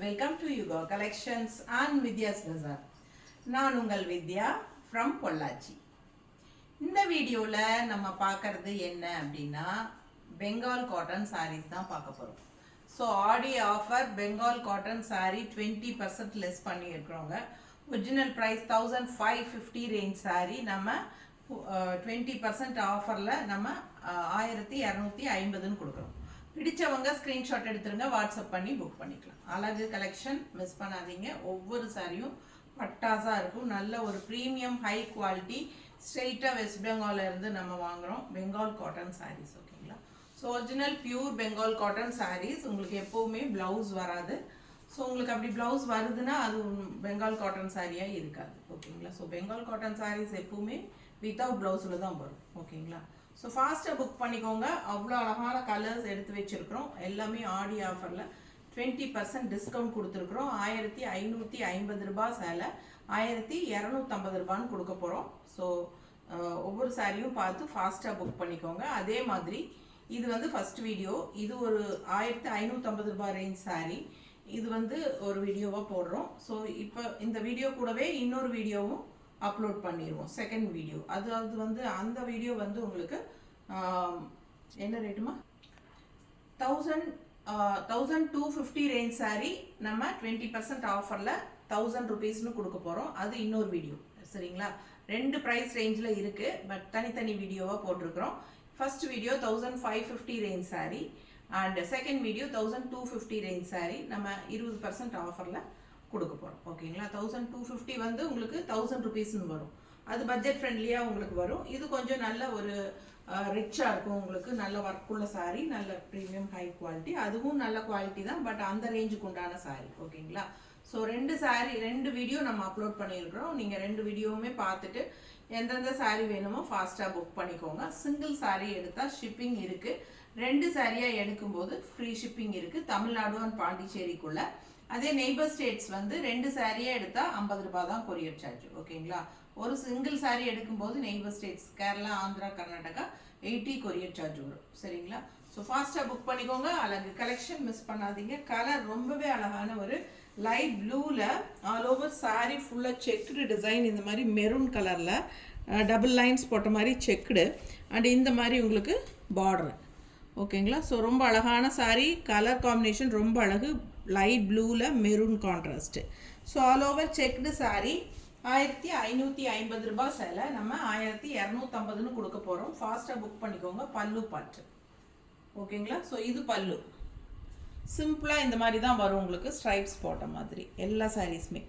Welcome to Yuga Collections and Vidya's Bazaar. நான் உங்கள் வித்யா from Pollachi. இந்த வீடியோல நம்ம பார்க்கிறது என்ன அப்படின்னா பெங்கால் காட்டன் sarees தான் பார்க்க போறோம். ஸோ ஆடி offer Bengal cotton saree 20% less பண்ணியிருக்கிறோங்க. ஒரிஜினல் ப்ரைஸ் 1550 ரேஞ்ச் saree நம்ம 20% ஆஃபரில் நம்ம 1250ன்னு கொடுக்குறோம். பிடிச்சவங்க ஸ்க்ரீன்ஷாட் எடுத்துருங்க, வாட்ஸ்அப் பண்ணி புக் பண்ணிக்கலாம். அழகு கலெக்ஷன் மிஸ் பண்ணாதீங்க. ஒவ்வொரு சாரியும் பட்டாஸாக இருக்கும். நல்ல ஒரு ப்ரீமியம் ஹை குவாலிட்டி ஸ்ட்ரெயிட்டாக வெஸ்ட் பெங்காலில் இருந்து நம்ம வாங்குகிறோம் பெங்கால் காட்டன் சாரீஸ். ஓகேங்களா? So original pure Bengal cotton sarees. உங்களுக்கு எப்போவுமே ப்ளவுஸ் வராது. ஸோ உங்களுக்கு அப்படி ப்ளவுஸ் வருதுன்னா அது பெங்கால் காட்டன் சாரியாக இருக்காது. ஓகேங்களா? ஸோ பெங்கால் காட்டன் சாரீஸ் எப்போவுமே வித்தவுட் ப்ளவுஸில் தான் வரும். ஓகேங்களா? ஸோ ஃபாஸ்ட்டாக புக் பண்ணிக்கோங்க. அவ்வளோ அழகான கலர்ஸ் எடுத்து வச்சுருக்கிறோம். எல்லாமே ஆடி ஆஃபரில் 20% டிஸ்கவுண்ட் கொடுத்துருக்குறோம். 1550 ரூபாய் சேலை 1250 ரூபான்னு கொடுக்க போகிறோம். ஸோ ஒவ்வொரு சாரியும் பார்த்து ஃபாஸ்ட்டாக புக் பண்ணிக்கோங்க. அதே மாதிரி இது வந்து ஃபஸ்ட் வீடியோ. இது ஒரு 1550 ரூபாய் ரேஞ்ச் சாரீ. இது வந்து ஒரு வீடியோவாக போடுறோம். ஸோ இப்போ இந்த வீடியோ கூடவே இன்னொரு வீடியோவும் அப்லோட் பண்ணிடுவோம், செகண்ட் வீடியோ. அதாவது வந்து அந்த வீடியோ வந்து உங்களுக்கு என்ன ரேட்டுமா 1250 ரேஞ்ச் சாரீ நம்ம 20% ஆஃபரில் 1000 ருபீஸ்னு கொடுக்க போகிறோம். அது இன்னொரு வீடியோ. சரிங்களா? ரெண்டு ப்ரைஸ் ரேஞ்சில் இருக்குது, பட் தனித்தனி வீடியோவாக போட்டிருக்கிறோம். First video 1550 range sari and second video 1250 range sari நம்ம 20% ஆஃபரில் கொடுக்க போகிறோம். ஓகேங்களா? 1250 வந்து உங்களுக்கு 1000 ருபீஸ்ன்னு வரும். அது பட்ஜெட் ஃப்ரெண்ட்லியாக உங்களுக்கு வரும். இது கொஞ்சம் நல்ல ஒரு ரிச்சாக இருக்கும். உங்களுக்கு நல்ல ஒர்க்குள்ள சாரீ, நல்ல ப்ரீமியம் ஹை குவாலிட்டி. அதுவும் நல்ல குவாலிட்டி தான், பட் அந்த ரேஞ்சுக்கு உண்டான சாரீ. ஓகேங்களா? ஸோ ரெண்டு வீடியோ நம்ம அப்லோட் பண்ணியிருக்கிறோம். நீங்கள் ரெண்டு வீடியோவுமே பார்த்துட்டு எந்தெந்த சாரீ வேணுமோ ஃபாஸ்ட்டாக புக் பண்ணிக்கோங்க. சிங்கிள் சாரீ எடுத்தால் ஷிப்பிங் இருக்குது. ரெண்டு சாரியாக எடுக்கும்போது ஃப்ரீ ஷிப்பிங் இருக்குது, தமிழ்நாடு அண்ட் பாண்டிச்சேரிக்குள்ளே. அதே நெய்பர் ஸ்டேட்ஸ் வந்து ரெண்டு சாரியாக எடுத்தால் 50 ரூபாய் தான் கொரியர் சார்ஜ். ஓகேங்களா? ஒரு சிங்கிள் சாரீ எடுக்கும்போது neighbour states Kerala, Andhra, Karnataka 80 courier charge வரும். சரிங்களா? ஸோ ஃபாஸ்ட்டாக புக் பண்ணிக்கோங்க. அழகு கலெக்ஷன் மிஸ் பண்ணாதீங்க. கலர் ரொம்பவே அழகான ஒரு லைட் ப்ளூவில் ஆல் ஓவர் சாரீ ஃபுல்லாக செக்குடு டிசைன். இந்த மாதிரி மெரூன் கலரில் டபுள் லைன்ஸ் போட்ட மாதிரி செக்குடு அண்ட் இந்த மாதிரி உங்களுக்கு பார்டர். ஓகேங்களா? ஸோ ரொம்ப அழகான சாரீ. கலர் காம்பினேஷன் ரொம்ப அழகு. லைட் ப்ளூவில் maroon contrast. So all over checked sari 1550 ரூபாய் சேலை நம்ம 1250ன்னு கொடுக்க போகிறோம். ஃபாஸ்ட்டாக புக் பண்ணிக்கோங்க. பல்லு பாட்டு. ஓகேங்களா? ஸோ இது பல்லு சிம்பிளாக இந்த மாதிரி தான் வரும் உங்களுக்கு, ஸ்ட்ரைப்ஸ் போட்ட மாதிரி எல்லா சாரீஸுமே.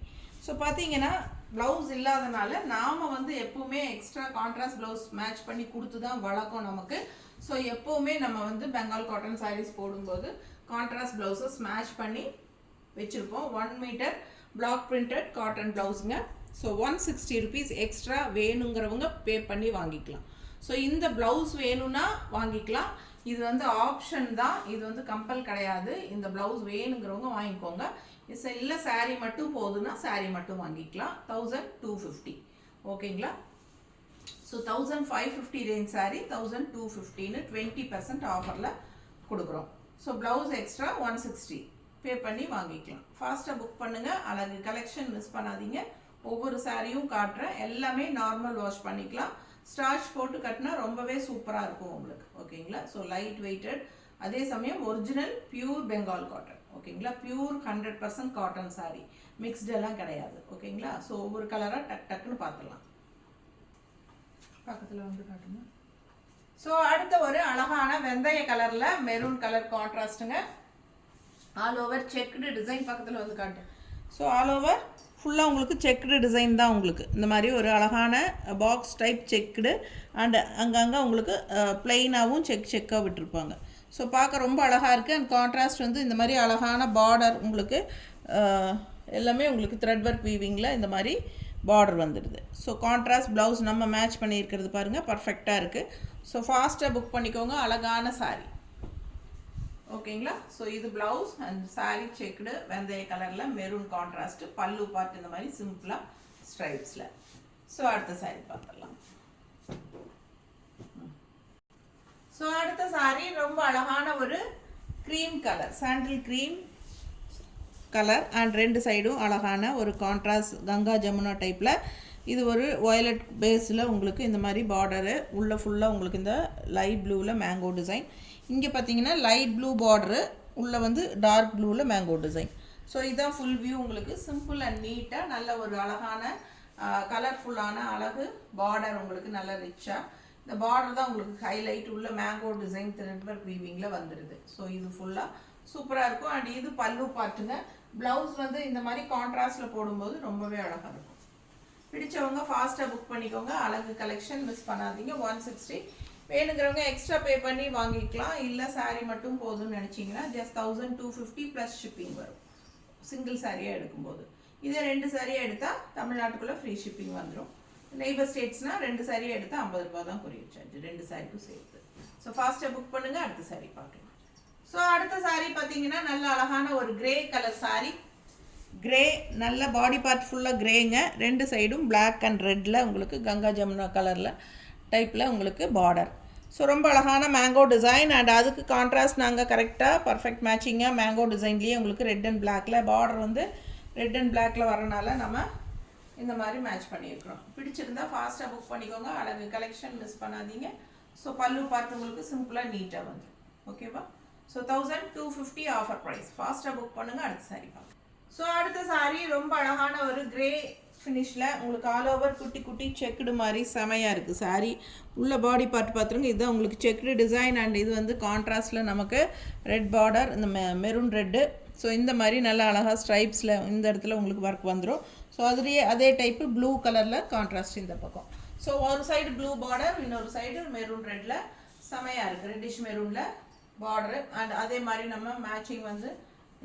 ஸோ பார்த்தீங்கன்னா ப்ளவுஸ் இல்லாதனால நாம் வந்து எப்போவுமே எக்ஸ்ட்ரா கான்ட்ராஸ்ட் ப்ளவுஸ் மேட்ச் பண்ணி கொடுத்து தான் வழக்கம் நமக்கு. ஸோ எப்போவுமே நம்ம வந்து பெங்கால் காட்டன் சாரீஸ் போடும்போது கான்ட்ராஸ்ட் ப்ளவுஸஸ் மேட்ச் பண்ணி வச்சுருப்போம். 1 மீட்டர் பிளாக் பிரிண்டட் காட்டன் ப்ளவுஸுங்க. ஸோ 160 ருபீஸ் எக்ஸ்ட்ரா வேணுங்கிறவங்க பே பண்ணி வாங்கிக்கலாம். ஸோ இந்த ப்ளவுஸ் வேணும்னா வாங்கிக்கலாம். இது வந்து ஆப்ஷன் தான், இது வந்து கம்பல் கிடையாது. இந்த ப்ளவுஸ் வேணுங்கிறவங்க வாங்கிக்கோங்க. இல்லை சாரீ மட்டும் போதுன்னா சாரீ மட்டும் வாங்கிக்கலாம். 1250. ஓகேங்களா? ஸோ 1550 ரேஞ்ச் சாரீ 1250ன்னு 20% ஆஃபரில் கொடுக்குறோம். ஸோ ப்ளவுஸ் எக்ஸ்ட்ரா 160 பே பண்ணி வாங்கிக்கலாம். ஃபாஸ்ட்டாக புக் பண்ணுங்கள். அழகு கலெக்ஷன் மிஸ் பண்ணாதீங்க. ஒவ்வொரு சாரியும் காட்டுறேன். எல்லாமே நார்மல் வாஷ் பண்ணிக்கலாம். ஸ்டார்ச் போட்டு கட்டினா ரொம்பவே சூப்பராக இருக்கும் உங்களுக்கு. ஓகேங்களா? ஸோ லைட் வெயிட்டட், அதே சமயம் ஒரிஜினல் பியூர் பெங்கால் காட்டன். ஓகேங்களா? பியூர் 100% காட்டன் சாரீ, மிக்ஸ்டெல்லாம் கிடையாது. ஓகேங்களா? ஸோ ஒவ்வொரு கலராக டக்குன்னு பார்த்துடலாம். பக்கத்தில் வந்து காட்டுங்க. ஸோ அடுத்த ஒரு அழகான வெந்தய கலரில் மெரூன் கலர் கான்ட்ராஸ்ட்டுங்க. All over checked design. பக்கத்தில் வந்து காட்டு. ஸோ ஆல் ஓவர் ஃபுல்லாக உங்களுக்கு செக்குடு டிசைன் தான். உங்களுக்கு இந்த மாதிரி ஒரு அழகான பாக்ஸ் டைப் செக்குடு அண்ட் அங்கங்கே உங்களுக்கு பிளெயினாகவும் செக்காக விட்டுருப்பாங்க. ஸோ பார்க்க ரொம்ப அழகாக இருக்குது. அண்ட் கான்ட்ராஸ்ட் வந்து இந்த மாதிரி அழகான பார்டர் உங்களுக்கு எல்லாமே உங்களுக்கு த்ரெட் ஒர்க் வீவிங்கில் இந்த மாதிரி பார்டர் வந்துடுது. ஸோ கான்ட்ராஸ்ட் ப்ளவுஸ் நம்ம மேட்ச் பண்ணியிருக்கிறது பாருங்கள், பர்ஃபெக்டாக இருக்குது. ஸோ ஃபாஸ்ட்டாக புக் பண்ணிக்கோங்க. அழகான சாரீ. ஓகேங்களா? ஸோ இது ப்ளவுஸ் அண்ட் சாரீ செக்குடு வெந்தய கலரில் மெரூன் கான்ட்ராஸ்ட்டு. பல்லு பார்ட் இந்த மாதிரி சிம்பிளாக ஸ்ட்ரைப்ஸில். ஸோ அடுத்த சாரீ பார்த்துடலாம். ஸோ அடுத்த சாரீ ரொம்ப அழகான ஒரு cream colour, sandal cream colour and ரெண்டு சைடும் அழகான ஒரு கான்ட்ராஸ்ட் கங்கா ஜமுனா டைப்பில் இது ஒரு வயலட் பேஸில் உங்களுக்கு இந்த மாதிரி பார்டரு உள்ளே ஃபுல்லாக உங்களுக்கு இந்த லைட் ப்ளூவில் மேங்கோ டிசைன். இங்கே பார்த்தீங்கன்னா லைட் ப்ளூ பார்டரு உள்ளே வந்து டார்க் ப்ளூவில் மேங்கோ டிசைன். ஸோ இதுதான் ஃபுல் வியூ. உங்களுக்கு சிம்பிள் அண்ட் நீட்டாக நல்ல ஒரு அழகான கலர்ஃபுல்லான அழகு பார்டர் உங்களுக்கு நல்ல ரிச்சாக. இந்த பார்டர் தான் உங்களுக்கு ஹைலைட் உள்ள மேங்கோ டிசைன் த்ரெட் ஒர்க் வீவிங்கில் வந்துடுது. ஸோ இது ஃபுல்லாக சூப்பராக இருக்கும். அண்ட் இது பல்லு பார்ட்டுங்க. ப்ளவுஸ் வந்து இந்த மாதிரி கான்ட்ராஸ்டில் போடும்போது ரொம்பவே அழகாக இருக்கும். பிடிச்சவங்க ஃபாஸ்ட்டாக புக் பண்ணிக்கோங்க. அழகு கலெக்ஷன் மிஸ் பண்ணாதீங்க. 160 வேணுங்கிறவங்க எக்ஸ்ட்ரா பே பண்ணி வாங்கிக்கலாம். இல்லை சாரீ மட்டும் போதும்னு நினச்சிங்கன்னா ஜஸ்ட் 1250 ப்ளஸ் ஷிப்பிங் வரும் சிங்கிள் சாரியாக எடுக்கும்போது. இதே 2 சாரியாக எடுத்தால் தமிழ்நாட்டுக்குள்ளே ஃப்ரீ ஷிப்பிங் வந்துடும். நெய்பர் ஸ்டேட்ஸ்னால் 2 சாரியாக எடுத்தால் 50 ரூபா தான் கொரியர் சார்ஜ் 2 சாரிக்கும் சேர்த்து. ஸோ ஃபாஸ்ட்டாக புக் பண்ணுங்கள். அடுத்த சாரீ பார்க்கலாம். ஸோ அடுத்த சாரீ பார்த்தீங்கன்னா நல்ல அழகான ஒரு கிரே கலர் சாரீ. கிரே நல்ல பாடி பார்ட் ஃபுல்லாக கிரேங்க. 2 சைடும் பிளாக் அண்ட் ரெட்டில் உங்களுக்கு கங்கா ஜமுனா கலரில் டைப்பில் உங்களுக்கு பார்டர். ஸோ ரொம்ப அழகான மேங்கோ டிசைன். அண்ட் அதுக்கு கான்ட்ராஸ்ட் நாங்கள் கரெக்டாக பர்ஃபெக்ட் மேட்சிங்காக மேங்கோ டிசைன்லேயே உங்களுக்கு ரெட் அண்ட் பிளாக்கில் பார்டர் வந்து ரெட் அண்ட் பிளாக்கில் வரனால நம்ம இந்த மாதிரி மேட்ச் பண்ணியிருக்கிறோம். பிடிச்சிருந்தா ஃபாஸ்ட்டாக புக் பண்ணிக்கோங்க. அழகு கலெக்ஷன் மிஸ் பண்ணாதீங்க. ஸோ பல்லு பார்த்து உங்களுக்கு சிம்பிளாக நீட்டாக வந்துடும். ஓகேவா? So 1250 offer price. ஃபாஸ்ட்டாக புக் பண்ணுங்கள். அடுத்த சாரீ பார்க்கலாம். ஸோ அடுத்த சாரீ ரொம்ப அழகான ஒரு கிரே ஃபினிஷில் உங்களுக்கு ஆல் ஓவர் குட்டி குட்டி செக்குடு மாதிரி செமையாக இருக்குது சாரீ. உள்ள பாடி பார்ட் பார்த்துருங்க. இதுதான் உங்களுக்கு செக்குடு டிசைன். அண்ட் இது வந்து கான்ட்ராஸ்டில் நமக்கு ரெட் பார்டர் இந்த மெரூன் ரெட்டு. ஸோ இந்த மாதிரி நல்லா அழகாக ஸ்ட்ரைப்ஸில் இந்த இடத்துல உங்களுக்கு ஒர்க் வந்துடும். ஸோ அதுலேயே அதே டைப்பு ப்ளூ கலரில் கான்ட்ராஸ்ட் இந்த பக்கம். ஸோ ஒரு சைடு ப்ளூ பார்டர், இன்னொரு சைடு மெரூன் ரெட்டில் செமையாக இருக்குது. Reddish மெரூனில் border. அண்ட் அதே மாதிரி நம்ம மேட்சிங் வந்து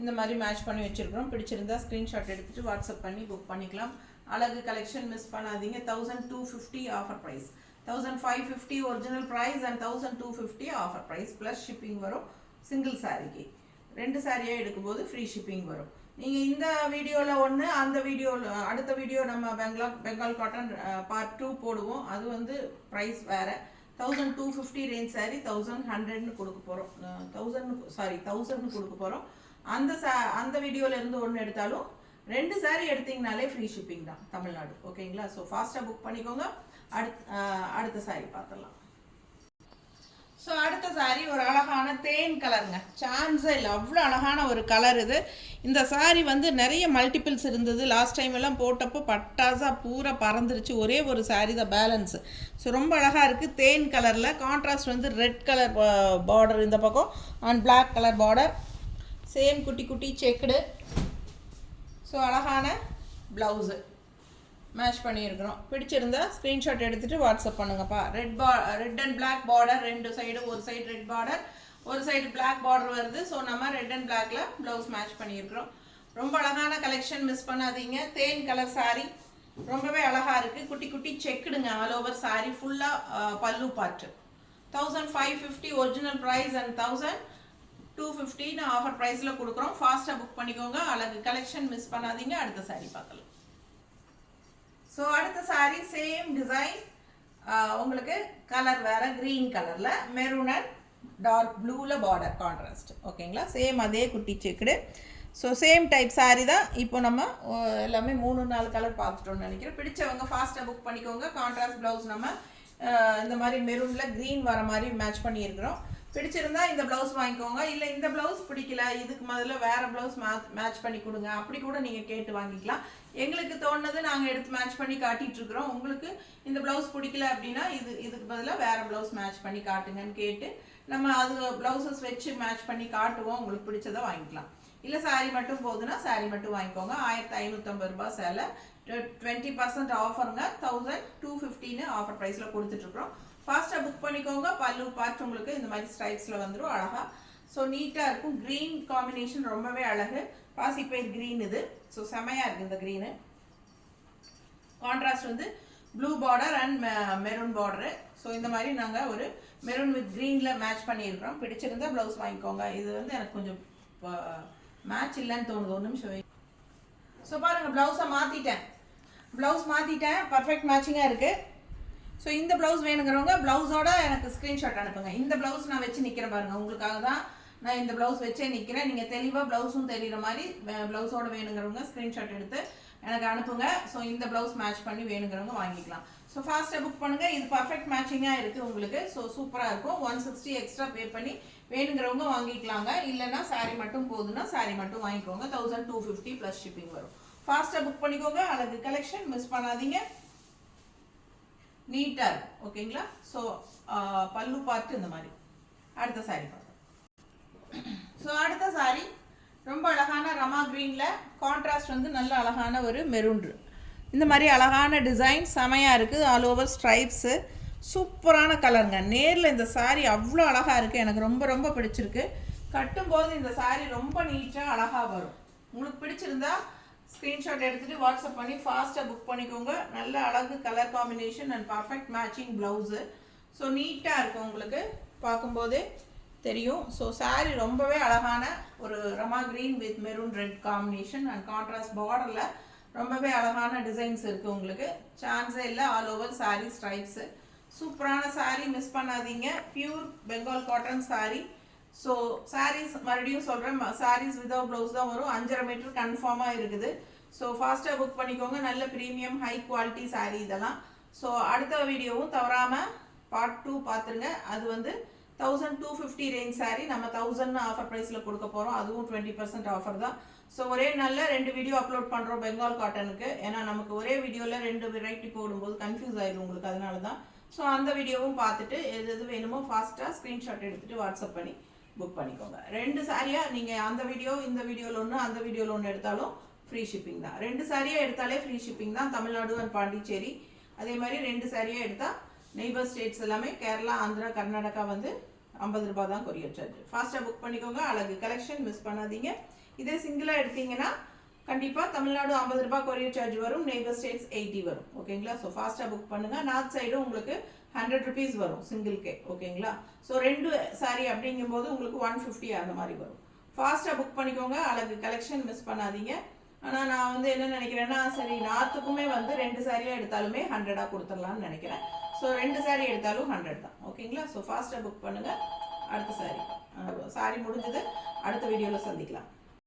இந்த மாதிரி மேட்ச் பண்ணி வச்சுருக்கிறோம். பிடிச்சிருந்தா ஸ்க்ரீன்ஷாட் எடுத்துகிட்டு வாட்ஸ்அப் பண்ணி புக் பண்ணிக்கலாம். அழகு கலெக்ஷன் மிஸ் பண்ணாதீங்க. 1250 offer price. 1550 original price and 1250 offer price plus shipping வரும் சிங்கிள் சாரிக்கு. 2 சாரியாக எடுக்கும்போது ஃப்ரீ ஷிப்பிங் வரும். நீங்கள் இந்த வீடியோவில் ஒன்று, அந்த வீடியோவில் அடுத்த வீடியோ நம்ம பெங்கால் காட்டன் பார்ட் 2 போடுவோம். அது வந்து ப்ரைஸ் வேறு. 1250 ரேஞ்ச் சாரி 1100ன்னு கொடுக்க போகிறோம். 1000ன்னு கொடுக்க போகிறோம். அந்த வீடியோவிலேருந்து ஒன்று எடுத்தாலும் 2 சாரி எடுத்தீங்கனாலே ஃப்ரீ ஷிப்பிங் தான் தமிழ்நாடு. ஓகேங்களா? ஸோ ஃபாஸ்ட்டாக புக் பண்ணிக்கோங்க. அடுத்த சாரி பார்த்துடலாம். ஸோ அடுத்த சாரீ ஒரு அழகான தேன் கலருங்க. சான்ஸே இல்லை, அவ்வளோ அழகான ஒரு கலர் இது. இந்த சாரீ வந்து நிறைய மல்டிபிள்ஸ் இருந்தது. லாஸ்ட் டைம் எல்லாம் போட்டப்போ பட்டாசாக பூரா பறந்துருச்சு. ஒரே ஒரு சாரீ தான் பேலன்ஸு. ஸோ ரொம்ப அழகாக இருக்குது. தேன் கலரில் கான்ட்ராஸ்ட் வந்து ரெட் கலர் பார்டர் இந்த பக்கம் and black colour border. Same குட்டி குட்டி செக்குடு. ஸோ அழகான ப்ளவுஸு மேட்ச் பண்ணியிருக்கிறோம். பிடிச்சிருந்தா ஸ்க்ரீன்ஷாட் எடுத்துகிட்டு வாட்ஸ்அப் பண்ணுங்கப்பா. Red and black border 2 side. ஒரு சைடு ரெட் பார்டர், ஒரு சைடு பிளாக் பார்டர் வருது. ஸோ நம்ம ரெட் அண்ட் பிளாக்ல ப்ளவுஸ் மேட்ச் பண்ணியிருக்கிறோம். ரொம்ப அழகான கலெக்ஷன் மிஸ் பண்ணாதீங்க. தேன் கலர் சாரீ ரொம்பவே அழகாக இருக்குது. குட்டி குட்டி செக்குடுங்க ஆல் ஓவர் சாரீ ஃபுல்லாக. பல்லு part 1550 original price and 1250 offer ப்ரைஸில் கொடுக்குறோம். ஃபாஸ்ட்டாக புக் பண்ணிக்கோங்க. அழகு கலெக்ஷன் மிஸ் பண்ணாதீங்க. அடுத்த சாரீ பார்க்கலாம். ஸோ அடுத்த சாரீ சேம் டிசைன். உங்களுக்கு கலர் வேறு க்ரீன் கலரில் மெரூன் அண்ட் டார்க் ப்ளூவில் பார்டர் கான்ட்ராஸ்ட். ஓகேங்களா? சேம் அதே குட்டி checked. So same type sari தான். இப்போ நம்ம எல்லாமே 3-4 கலர் பார்த்துட்டோம்னு நினைக்கிறேன். பிடிச்சவங்க ஃபாஸ்ட்டாக புக் பண்ணிக்கோங்க. கான்ட்ராஸ்ட் ப்ளவுஸ் நம்ம இந்த மாதிரி மெரூனில் க்ரீன் வர மாதிரி மேட்ச் பண்ணியிருக்கிறோம். பிடிச்சிருந்தா இந்த ப்ளவுஸ் வாங்கிக்கோங்க. இல்லை இந்த ப்ளவுஸ் பிடிக்கல, இதுக்கு முதல்ல வேறு ப்ளவுஸ் மேட்ச் பண்ணி கொடுங்க, அப்படி கூட நீங்கள் கேட்டு வாங்கிக்கலாம். எங்களுக்கு தோணுனது நாங்கள் எடுத்து மேட்ச் பண்ணி காட்டிகிட்ருக்குறோம். உங்களுக்கு இந்த ப்ளவுஸ் பிடிக்கல அப்படின்னா இதுக்கு பதிலாக வேறு ப்ளவுஸ் மேட்ச் பண்ணி காட்டுங்கன்னு கேட்டு நம்ம அது ப்ளவுசஸ் வச்சு மேட்ச் பண்ணி காட்டுவோம். உங்களுக்கு பிடிச்சதை வாங்கிக்கலாம். இல்லை சாரீ மட்டும் போதுன்னா சாரீ மட்டும் வாங்கிக்கோங்க. 1550 ரூபா சேலை. 20% ஆஃபருங்க. 1250ன்னு ஆஃபர் ப்ரைஸில் கொடுத்துட்ருக்குறோம். ஃபாஸ்ட்டாக புக் பண்ணிக்கோங்க. பல்லு பார்ட் உங்களுக்கு இந்த மாதிரி ஸ்ட்ரைப்ஸில் வந்துடும் அழகாக. ஸோ நீட்டாக இருக்கும். க்ரீன் காம்பினேஷன் ரொம்பவே அழகு. பாசிப்பயிர் க்ரீன் இது. ஸோ செமையாக இருக்குது இந்த க்ரீனு. கான்ட்ராஸ்ட் வந்து blue border and maroon border. So இந்த மாதிரி நாங்கள் ஒரு மெரூன் வித் க்ரீனில் மேட்ச் பண்ணியிருக்கிறோம். பிடிச்சிருந்தா ப்ளவுஸ் வாங்கிக்கோங்க. இது வந்து எனக்கு கொஞ்சம் மேட்ச் இல்லைன்னு தோணுது. ஒரு நிமிஷம். ஸோ பாருங்கள், ப்ளவுஸ் மாற்றிட்டேன். பர்ஃபெக்ட் மேட்சிங்காக இருக்குது. ஸோ இந்த ப்ளவுஸ் வேணுங்கிறவங்க ப்ளவுஸோட எனக்கு ஸ்க்ரீன்ஷாட் அனுப்புங்க. இந்த ப்ளவுஸ் நான் வச்சு நிற்கிறேன் பாருங்கள். உங்களுக்காக தான் நான் இந்த ப்ளவுஸ் வச்சே நிற்கிறேன். நீங்கள் தெளிவாக ப்ளவுஸும் தெரிகிற மாதிரி ப்ளவுஸோட வேணுங்கிறவங்க ஸ்க்ரீன்ஷாட் எடுத்து எனக்கு அனுப்புங்க. ஸோ இந்த ப்ளவுஸ் மேட்ச் பண்ணி வேணுங்கிறவங்க வாங்கிக்கலாம். ஸோ ஃபாஸ்ட்டாக புக் பண்ணுங்கள். இது பர்ஃபெக்ட் மேட்சிங்காக இருக்குது உங்களுக்கு. ஸோ சூப்பராக இருக்கும். 160 எக்ஸ்ட்ரா பே பண்ணி வேணுங்கிறவங்க வாங்கிக்கலாங்க. இல்லைன்னா சாரீ மட்டும் போதுன்னா சாரீ மட்டும் வாங்கிக்கோங்க. 1250 ப்ளஸ் ஷிப்பிங் வரும். ஃபாஸ்ட்டாக புக் பண்ணிக்கோங்க. அழகு கலெக்ஷன் மிஸ் பண்ணாதீங்க. நீட்டாக இருக்கும். ஓகேங்களா? ஸோ பல்லு பார்த்து இந்த மாதிரி. அடுத்த சாரீ பார்க்கலாம். ஸோ அடுத்த சாரீ ரொம்ப அழகான ரமா க்ரீனில் கான்ட்ராஸ்ட் வந்து நல்ல அழகான ஒரு மெரூன். இந்த மாதிரி அழகான டிசைன் செமையாக இருக்குது. ஆல் ஓவர் ஸ்ட்ரைப்ஸு சூப்பரான கலருங்க. நேரில் இந்த சாரீ அவ்வளோ அழகாக இருக்குது. எனக்கு ரொம்ப ரொம்ப பிடிச்சிருக்கு. கட்டும்போது இந்த சாரீ ரொம்ப நீட்டாக அழகாக வரும். உங்களுக்கு பிடிச்சிருந்தா ஸ்க்ரீன்ஷாட் எடுத்துகிட்டு வாட்ஸ்அப் பண்ணி ஃபாஸ்ட்டாக புக் பண்ணிக்கோங்க. நல்ல அழகு colour combination and perfect matching blouse. So நீட்டாக இருக்கும் உங்களுக்கு பார்க்கும்போதே தெரியும். ஸோ சாரீ ரொம்பவே அழகான ஒரு Rama green with maroon red combination and contrast பார்டரில் ரொம்பவே அழகான டிசைன்ஸ் இருக்குது உங்களுக்கு. சான்ஸே இல்லை. ஆல் ஓவர் சாரீ ஸ்ட்ரைப்ஸு சூப்பரான சாரீ மிஸ் பண்ணாதீங்க. Pure Bengal cotton saree. So sarees மறுபடியும் சொல்கிறேன், சாரீஸ் விதவுட் ப்ளவுஸ் தான் வரும். 5.5 மீட்டர் கன்ஃபார்மாக இருக்குது. ஸோ ஃபாஸ்ட்டாக புக் பண்ணிக்கோங்க. நல்ல ப்ரீமியம் ஹை குவாலிட்டி சாரீ இதெல்லாம். ஸோ அடுத்த வீடியோவும் தவறாமல் பார்ட் 2 பார்த்துருங்க. அது வந்து 1250 ரேஞ்ச் சாரீ நம்ம 1000 ஆஃபர் ப்ரைஸில் கொடுக்க போகிறோம். அதுவும் 20% ஆஃபர் தான். ஸோ ஒரே நல்ல 2 வீடியோ அப்லோட் பண்ணுறோம் பெங்கால் காட்டனுக்கு. ஏன்னா நமக்கு ஒரே வீடியோவில் 2 வெரைட்டி போடும்போது கன்ஃபியூஸ் ஆகிடும் உங்களுக்கு. அதனால தான். ஸோ அந்த வீடியோவும் பார்த்துட்டு எது எது வேணுமோ ஃபாஸ்ட்டாக ஸ்க்ரீன்ஷாட் எடுத்துகிட்டு வாட்ஸ்அப் பண்ணி புக் பண்ணிக்கோங்க. 2 சாரியாக நீங்கள் அந்த வீடியோ இந்த வீடியோவில் ஒன்று அந்த வீடியோவில் ஒன்று எடுத்தாலும் ஃப்ரீ ஷிப்பிங் தான். 2 சாரியாக எடுத்தாலே ஃப்ரீ ஷிப்பிங் தான். தமிழ்நாடு அண்ட் பாண்டிச்சேரி. அதே மாதிரி 2 சாரியாக எடுத்தால் நெய்பர் ஸ்டேட்ஸ் எல்லாமே கேரளா, ஆந்திரா, கர்நாடகா வந்து 50 ரூபாய் தான் கொரியர் சார்ஜ். ஃபாஸ்ட்டாக புக் பண்ணிக்கோங்க. அழகு கலெக்ஷன் மிஸ் பண்ணாதீங்க. இதே சிங்கிளாக எடுத்தீங்கன்னா கண்டிப்பாக தமிழ்நாடு 50 ரூபாய் கொரியர் சார்ஜ் வரும். நெய்பர் ஸ்டேட்ஸ் 80 வரும். ஓகேங்களா? ஸோ ஃபாஸ்ட்டாக புக் பண்ணுங்கள். நார்த் சைடும் உங்களுக்கு 100 rupees வரும் சிங்கிள்கே. ஓகேங்களா? ஸோ 2 சாரி அப்படிங்கும்போது உங்களுக்கு 150 அந்த மாதிரி வரும். ஃபாஸ்ட்டாக புக் பண்ணிக்கோங்க. அழகு கலெக்ஷன் மிஸ் பண்ணாதீங்க. ஆனால் நான் வந்து என்ன நினைக்கிறேன்னா, சரி நார்த்துக்குமே வந்து 2 சாரியாக எடுத்தாலுமே 100 கொடுத்துடலான்னு நினைக்கிறேன். ஸோ 2 சாரி எடுத்தாலும் 100 தான். ஓகேங்களா? ஸோ ஃபாஸ்ட்டாக புக் பண்ணுங்கள். அடுத்த சாரி முடிஞ்சது. அடுத்த வீடியோவில் சந்திக்கலாம்.